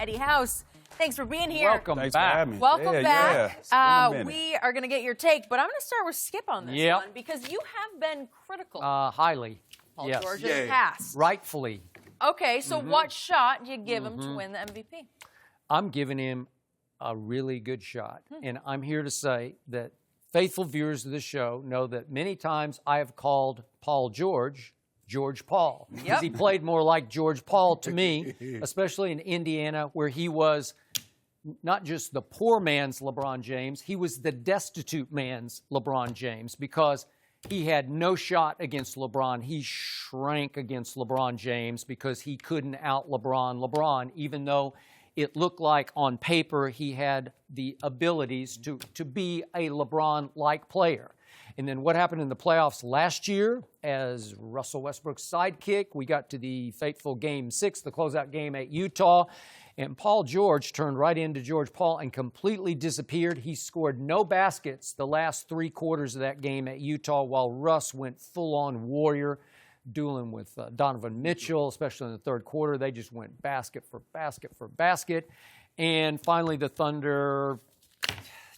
Eddie House, thanks for being here. Welcome Thanks back. for having me. Welcome back. It's been a minute. We are going to get your take, but I'm going to start with Skip on this one because you have been critical. Highly. Paul Yes. George in the past. Rightfully. Okay, so what shot do you give him to win the MVP? I'm giving him a really good shot. And I'm here to say that faithful viewers of the show know that many times I have called Paul George Paul. Because he played more like George Paul to me, especially in Indiana, where he was not just the poor man's LeBron James, he was the destitute man's LeBron James because he had no shot against LeBron. He shrank against LeBron James because he couldn't out LeBron, even though it looked like on paper he had the abilities to be a LeBron-like player. And then what happened in the playoffs last year as Russell Westbrook's sidekick, we got to the fateful Game 6, the closeout game at Utah, and Paul George turned right into George Paul and completely disappeared. He scored no baskets the last 3 quarters of that game at Utah while Russ went full-on warrior, dueling with Donovan Mitchell, especially in the third quarter. They just went basket for basket for basket. And finally, the Thunder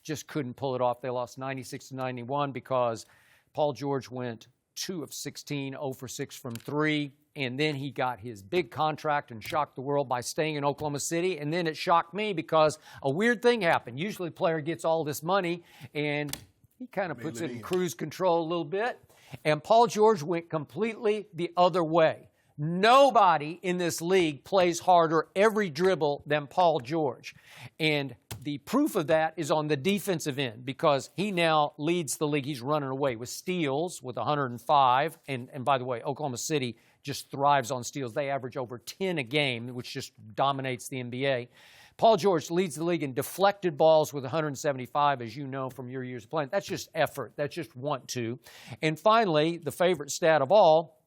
just couldn't pull it off. They lost 96-91 because Paul George went 2 of 16, 0 for 6 from 3. And then he got his big contract and shocked the world by staying in Oklahoma City. And then it shocked me because a weird thing happened. Usually a player gets all this money and he kind of puts it in cruise control a little bit. And Paul George went completely the other way. Nobody in this league plays harder every dribble than Paul George. And the proof of that is on the defensive end because he now leads the league. He's running away with steals with 105. And by the way, Oklahoma City just thrives on steals. They average over 10 a game, which just dominates the NBA. Paul George leads the league in deflected balls with 175, as you know from your years of playing. That's just effort. That's just want to. And finally, the favorite stat of all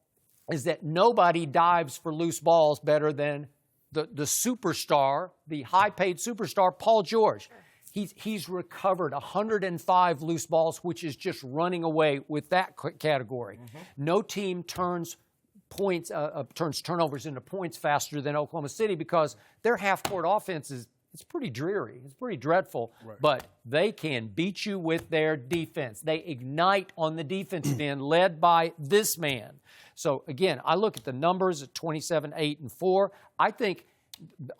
is that nobody dives for loose balls better than the superstar, the high-paid superstar, Paul George. He's recovered 105 loose balls, which is just running away with that category. No team turns turnovers into points faster than Oklahoma City because their half-court offense it's pretty dreary. It's pretty dreadful. Right. But they can beat you with their defense. They ignite on the defensive end, led by this man. So, again, I look at the numbers at 27, 8, and 4. I think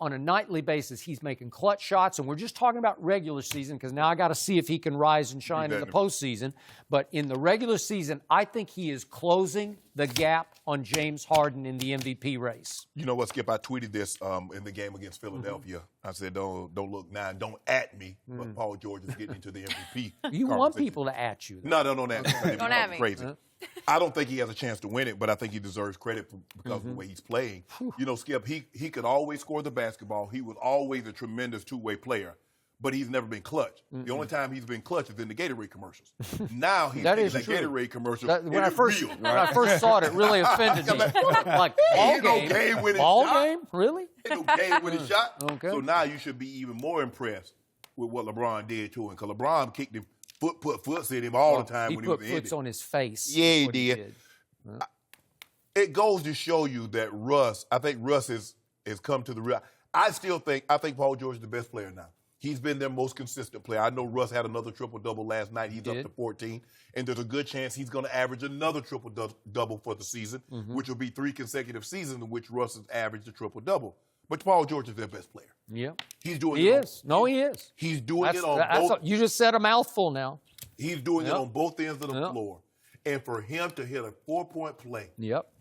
on a nightly basis, he's making clutch shots, and we're just talking about regular season because now I got to see if he can rise and shine in the postseason. But in the regular season, I think he is closing the gap on James Harden in the MVP race. You know what, Skip? I tweeted this in the game against Philadelphia. I said, don't look now, don't at me, but Paul George is getting into the MVP. You want people to at you. Though. No, don't at me. Don't at me. Crazy. I don't think he has a chance to win it, but I think he deserves credit because of the way he's playing. You know, Skip, he could always score the basketball. He was always a tremendous two-way player, but he's never been clutch. The only time he's been clutch is in the Gatorade commercials. Now he's in the Gatorade commercial. When I first saw it, it really offended me. Like, ball game? Really? No game with his shot. Okay. So now you should be even more impressed with what LeBron did to him because LeBron kicked him. Put foots in him all the time when he was in it. He put foots on his face. Yeah, he did. It goes to show you that I think Russ has come to the real. I think Paul George is the best player now. He's been their most consistent player. I know Russ had another triple-double last night. He's up to 14. And there's a good chance he's going to average another triple-double for the season, which will be 3 consecutive seasons in which Russ has averaged a triple-double. But Paul George is their best player. Yeah. He's doing he it. Is. No, he is. He's doing it on both. You just said a mouthful now. He's doing it on both ends of the floor. And for him to hit a 4-point play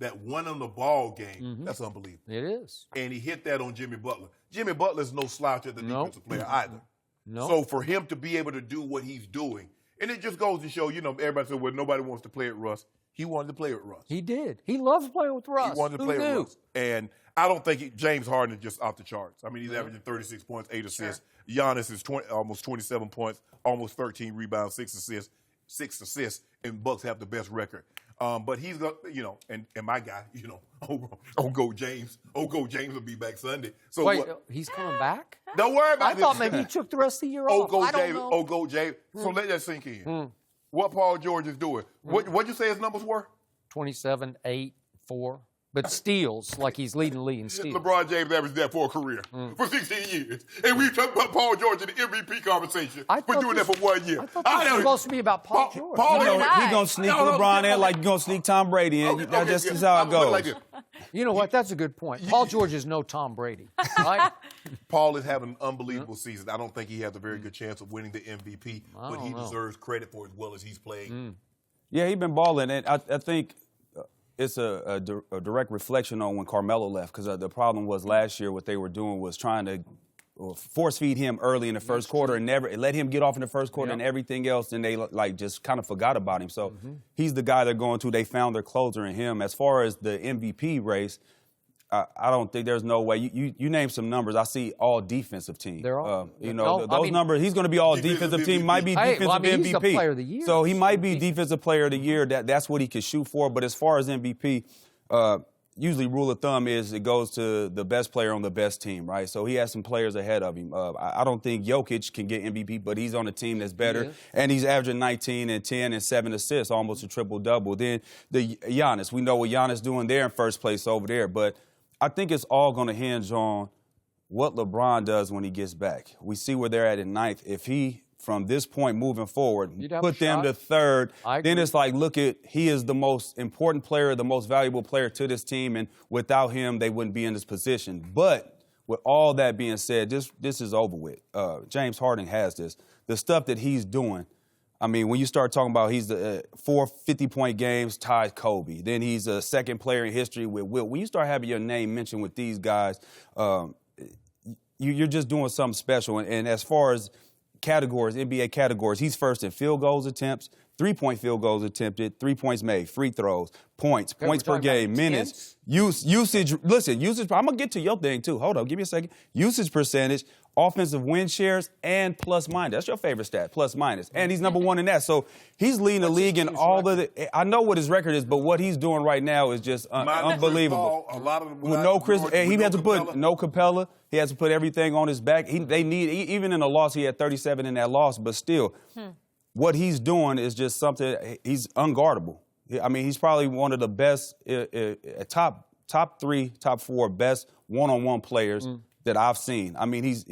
that won him the ball game, that's unbelievable. It is. And he hit that on Jimmy Butler. Jimmy Butler's no slouch as a defensive player either. No. So for him to be able to do what he's doing, and it just goes to show, you know, everybody said, well, nobody wants to play at Russ. He wanted to play with Russ. He did. He loves playing with Russ. He wanted to play with Russ. And I don't think James Harden is just off the charts. I mean, he's averaging 36 points, 8 assists. Giannis is almost 27 points, almost 13 rebounds, 6 assists, and Bucks have the best record. But he's got, you know, and my guy, you know, Go James will be back Sunday. So wait, he's coming back? Don't worry about it. I thought maybe he took the rest of the year off. Go James. So let that sink in. What Paul George is doing. What'd you say his numbers were? 27, 8, 4. But steals, like he's leading the league in steals. LeBron James averaged that for a career, for 16 years. And we talk about Paul George in the MVP conversation for doing that for 1 year. I thought this was supposed to be about Paul George. Paul, He's going to sneak LeBron in like you're going to sneak Tom Brady in. That's just how it goes. Like You know what? That's a good point. Paul George is no Tom Brady, right? Paul is having an unbelievable season. I don't think he has a very good chance of winning the MVP, but he deserves credit for as well as he's played. Yeah, he's been balling, and I think it's a direct reflection on when Carmelo left, because the problem was last year what they were doing was trying to force feed him early in the first quarter and never let him get off in the first quarter and everything else, and they just kind of forgot about him. So he's the guy they're going to. They found their closer in him. As far as the MVP race, I don't think there's no way. You name some numbers. I see all defensive team. They're all. Those numbers. He's going to be all defensive team. Might be defensive MVP. He's the player of the year. So he might be defensive player of the year. That's what he could shoot for. But as far as MVP, usually rule of thumb is it goes to the best player on the best team, right? So he has some players ahead of him. I don't think Jokic can get MVP, but he's on a team that's better, and he's averaging 19 and 10 and 7 assists, almost a triple-double. Then the Giannis, we know what Giannis doing there in first place over there, but I think it's all going to hinge on what LeBron does when he gets back. We see where they're at in ninth. If he, from this point moving forward, put them to third, then it's like, he is the most important player, the most valuable player to this team, and without him, they wouldn't be in this position. But with all that being said, this is over with. James Harden has this. The stuff that he's doing, I mean, when you start talking about he's the 4 50-point games tied Kobe, then he's a second player in history with Wilt. When you start having your name mentioned with these guys, you're just doing something special. And as far as categories, NBA categories, he's first in field goals attempts, 3-point field goals attempted, 3 points made, free throws, points per game, minutes, usage. Listen, usage. I'm going to get to your thing, too. Hold on. Give me a second. Usage percentage, offensive win shares, and plus minus. That's your favorite stat, plus minus. And he's number one in that. So he's leading the league in all of the – I know what his record is, but what he's doing right now is just unbelievable. A lot of with no Chris – he had to put no Capella. He has to put everything on his back. Even in the loss, he had 37 in that loss, but still, what he's doing is just something – he's unguardable. I mean, he's probably one of the best, top 3, top 4 best one-on-one players that I've seen. I mean, he's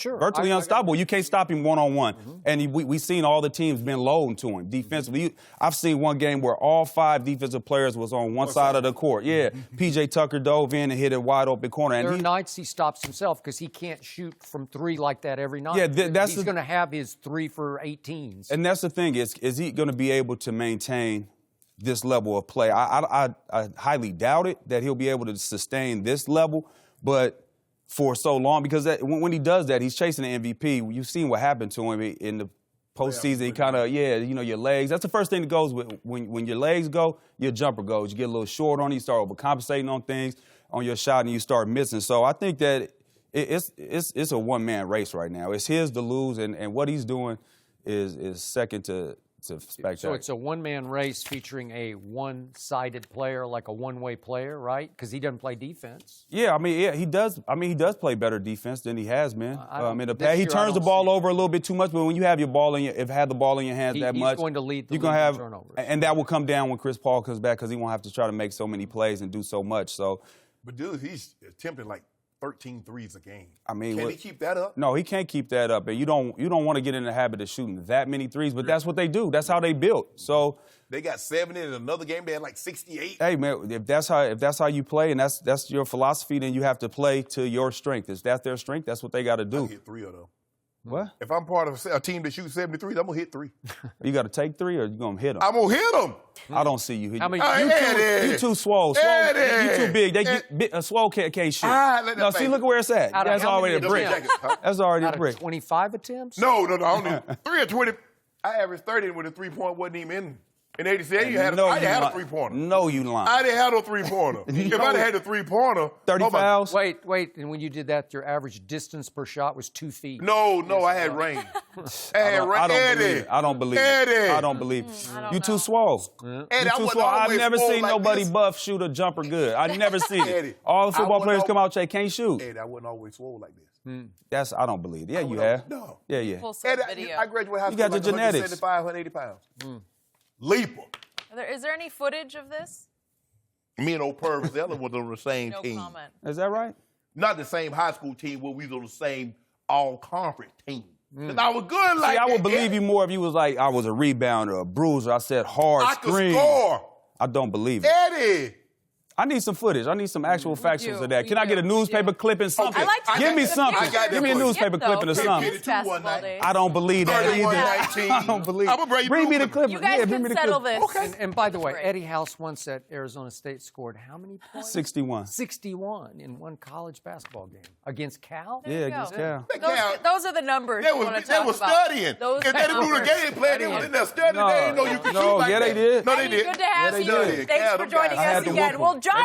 virtually unstoppable. You can't stop him one-on-one. And we've seen all the teams been loading to him defensively. I've seen one game where all 5 defensive players was on one side of the court. Yeah, P.J. Tucker dove in and hit a wide-open corner. And there are nights he stops himself because he can't shoot from 3 like that every night. Yeah, he's going to have his 3 for 18s. And that's the thing. Is he going to be able to maintain this level of play? I highly doubt it that he'll be able to sustain this level, but for so long, because when he does that, he's chasing the MVP. You've seen what happened to him in the postseason. He kind of, your legs. That's the first thing that goes with when your legs go, your jumper goes. You get a little short on it, you start overcompensating on things on your shot, and you start missing. So I think that it's a one-man race right now. It's his to lose, and what he's doing is second to spectacular. So it's a one-man race featuring a one-sided player, like a one-way player, right? Because he doesn't play defense. Yeah, he does. He does play better defense than he has been in the past. He turns the ball over a little bit too much, but when you have the ball in your hands that much, he's going to lead the you're going to have turnovers. And that will come down when Chris Paul comes back because he won't have to try to make so many plays and do so much. So, but dude, he's attempting like 13 threes a game. Can he keep that up? No, he can't keep that up. And you don't want to get in the habit of shooting that many threes, but that's what they do. That's how they built. So they got 70 in another game. They had like 68. Hey man, if that's how you play and that's your philosophy, then you have to play to your strength. If that's their strength, that's what they got to do. I hit 3 of them. What? If I'm part of a team that shoots 73, I'm gonna hit 3. You got to take 3, or you gonna hit them? I'm gonna hit them. I don't see you hitting. I mean, you too swole. You too big. Swole can't shoot. No, see, look where it's at. That's already a brick. That's already a brick. 25 attempts? No. I only 3 or 20. I averaged 30 when the 3-point wasn't even in 86. I had a 3-pointer. No, you lying. I didn't have no 3-pointer. If I'd had a 3-pointer, 30 fouls. Wait. And when you did that, your average distance per shot was 2 feet. No, I had range. I don't believe it. I don't believe it. You too swole. You too swole. I've never seen nobody buff shoot a jumper good. I never seen it. All the football players come out, can't shoot. Eddie, I wasn't always swole like this. I don't believe it. Yeah, you have. No. Yeah. Eddie, I graduated high school. You got the genetics. 175, 180 pounds. Leaper. Is there any footage of this? Me and old Purvis Ellen was on the same No team. comment. Is that right? Not the same high school team, but we was on the same all-conference team. And I was good like See, I that. would believe you more if you was like, I was a rebounder, a bruiser. I said hard I could screen. score. I don't believe it. Eddie. I need some footage. I need some actual factions do. of that. We Can I get a do. newspaper clipping something? I like to Give me get the something. pictures. I got Give me a that for you. newspaper Skip, clipping or though, something. kids basketball days. I don't believe that either. 31-19. I don't believe I'm gonna bring you Bring me the Brooklyn. clipping. You guys Yeah, bring me can the settle clipping. this. Okay. And by the way, Great. Eddie House once at Arizona State scored how many points? 61. 61 in one college basketball game against Cal. There Yeah, you against go. Cal. Those are the numbers They you want was, to they talk was about. studying. Those If they didn't do the numbers. game plan, they was in there studying. No. They didn't know you could No, shoot like yeah, that. they did. No, they Eddie, did. good to have they you. did. Thanks Yeah, for them joining guys. I us had to again. whoop 'em. Well, John.